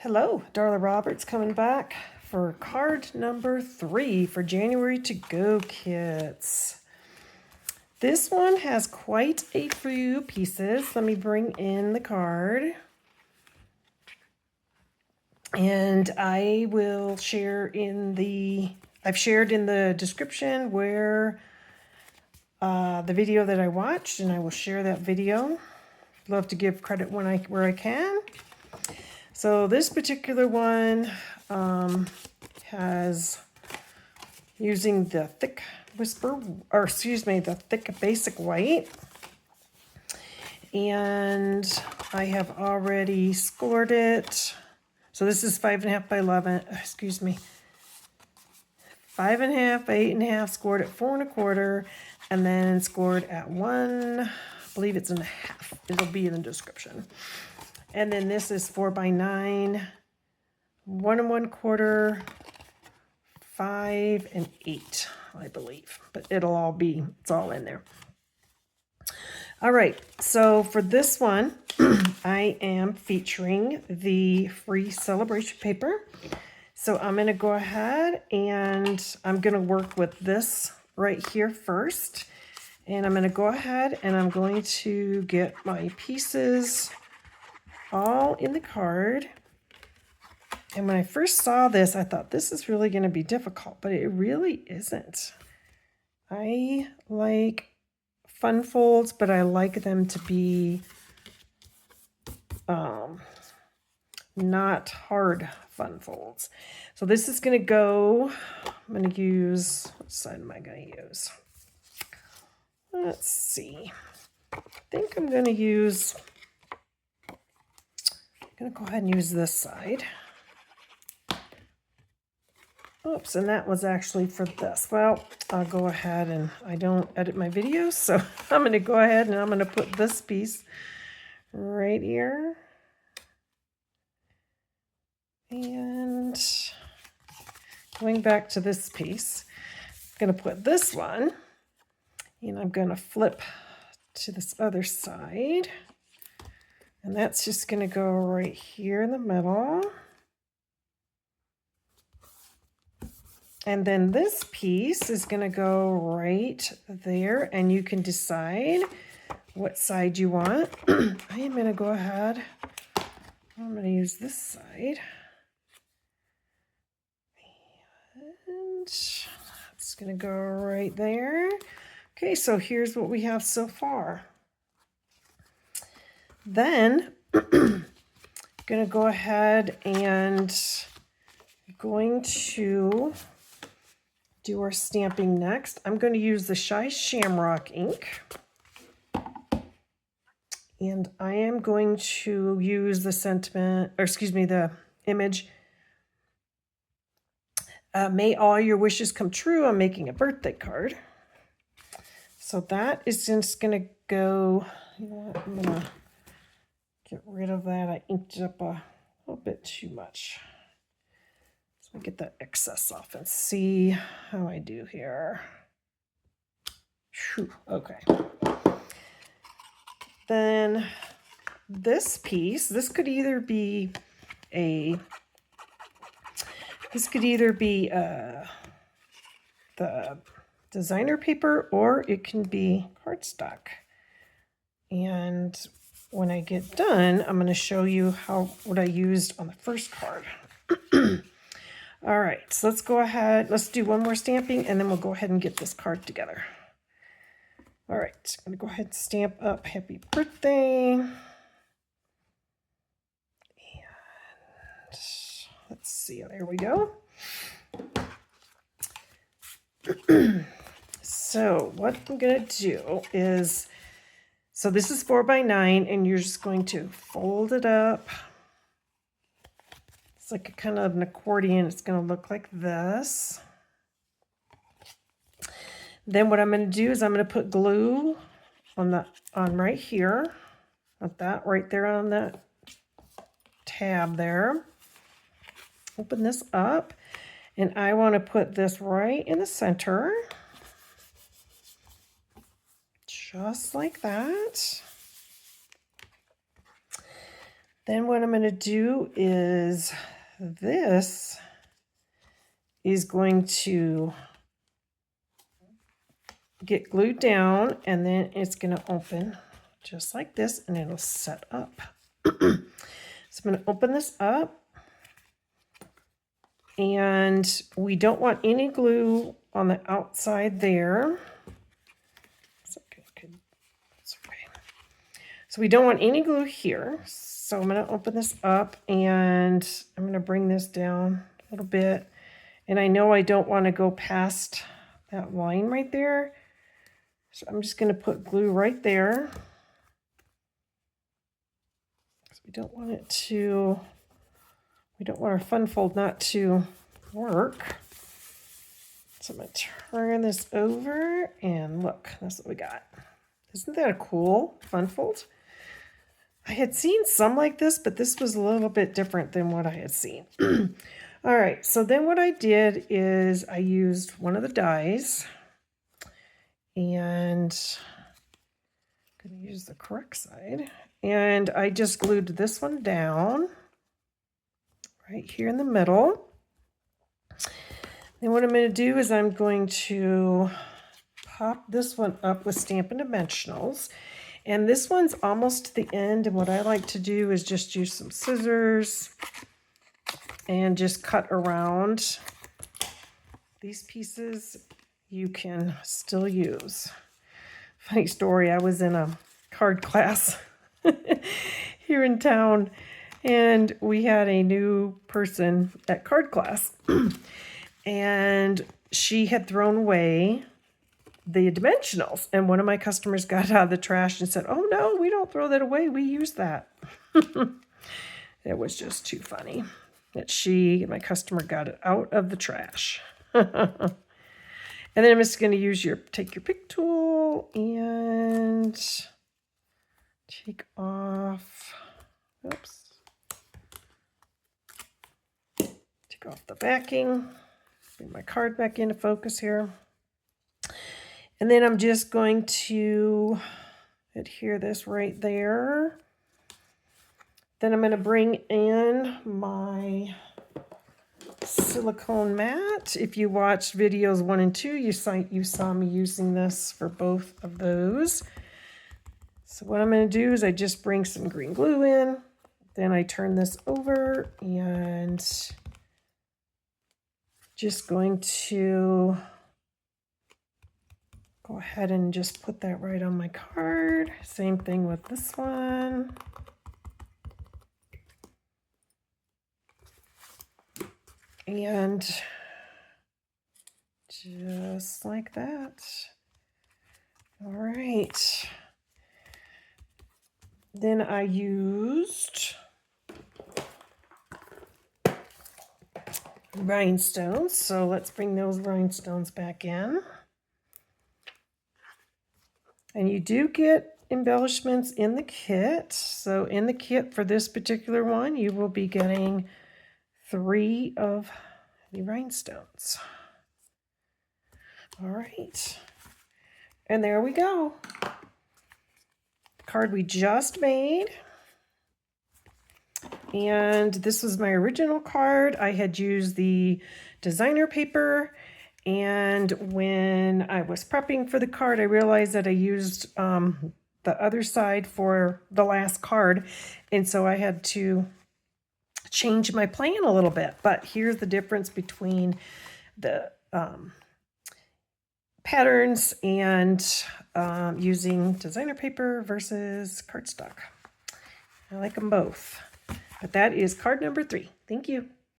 Hello, Darla Roberts coming back for card number 3 for January to Go kits. This one has quite a few pieces. Let me bring in the card. And I will share I've shared in the description where the video that I watched, and I will share that video. Love to give credit where I can. So this particular one has using the thick the thick basic white. And I have already scored it. So this is 5.5 by 11, 5.5 by 8.5, scored at 4 1/4, and then scored at 1, I believe it's 1/2. It'll be in the description. And then this is 4 by 9, 1 1/4, 5 and 8, I believe. But it's all in there. All right, so for this one, I am featuring the free celebration paper. So I'm going to go ahead and I'm going to work with this right here first. And I'm going to go ahead and I'm going to get my pieces all in the card. And when I first saw this, I thought this is really going to be difficult, but it really isn't. I like fun folds, but I like them to be not hard fun folds. So this is going to go, I'm going to use, what side am I going to use? Let's see. I think I'm going to go ahead and use this side. Oops, and that was actually for this. Well, I'll go ahead and I don't edit my videos, so I'm going to go ahead and I'm going to put this piece right here. And going back to this piece, I'm going to put this one, and I'm going to flip to this other side. And that's just going to go right here in the middle. And then this piece is going to go right there, and you can decide what side you want. I am going to go ahead. I'm going to use this side. And it's going to go right there. Okay, so here's what we have so far. Then I'm going to go ahead and going to do our stamping next. I'm going to use the Shamrock ink. And I am going to use the image. May all your wishes come true. I'm making a birthday card. So that is just going to go, you know what, I'm going to get rid of that. I inked it up a little bit too much. So I get that excess off and see how I do here. Whew, okay. Then this piece, this could either be the designer paper, or it can be cardstock. And when I get done, I'm going to show you what I used on the first card. All right, so let's go ahead. Let's do one more stamping, and then we'll go ahead and get this card together. All right, I'm going to go ahead and stamp up happy birthday. And let's see, there we go. So what I'm going to do is, so this is 4 by 9, and you're just going to fold it up. It's like a kind of an accordion. It's going to look like this. Then what I'm going to do is I'm going to put glue on right here. Put that right there on that tab there. Open this up, and I want to put this right in the center. Just like that. Then what I'm going to do is this is going to get glued down, and then it's going to open just like this, and it'll set up. So I'm going to open this up, and we don't want any glue on the outside there. So we don't want any glue here. So I'm going to open this up, and I'm going to bring this down a little bit. And I know I don't want to go past that line right there. So I'm just going to put glue right there. So we don't want our fun fold not to work. So I'm going to turn this over, and look, that's what we got. Isn't that a cool fun fold? I had seen some like this, but this was a little bit different than what I had seen. All right, so then what I did is I used one of the dies, and I'm going to use the correct side, and I just glued this one down right here in the middle. Then what I'm going to do is I'm going to pop this one up with Stampin' Dimensionals. And this one's almost to the end, and what I like to do is just use some scissors and just cut around. These pieces you can still use. Funny story, I was in a card class here in town, and we had a new person at card class, and she had thrown away the dimensionals, and one of my customers got out of the trash and said, "Oh no, we don't throw that away, we use that." It was just too funny that my customer got it out of the trash. And then I'm just going to use take your pick tool and take off, take off the backing, bring my card back into focus here. And then I'm just going to adhere this right there. Then I'm going to bring in my silicone mat. If you watched videos 1 and 2, you saw me using this for both of those. So what I'm going to do is I just bring some green glue in. Then I turn this over and just going to go ahead and just put that right on my card. Same thing with this one. And just like that. All right. Then I used rhinestones. So let's bring those rhinestones back in. And you do get embellishments in the kit. So in the kit for this particular one, you will be getting 3 of the rhinestones. All right. And there we go. The card we just made. And this was my original card. I had used the designer paper. And when I was prepping for the card, I realized that I used the other side for the last card. And so I had to change my plan a little bit. But here's the difference between the patterns and using designer paper versus cardstock. I like them both. But that is card number 3. Thank you.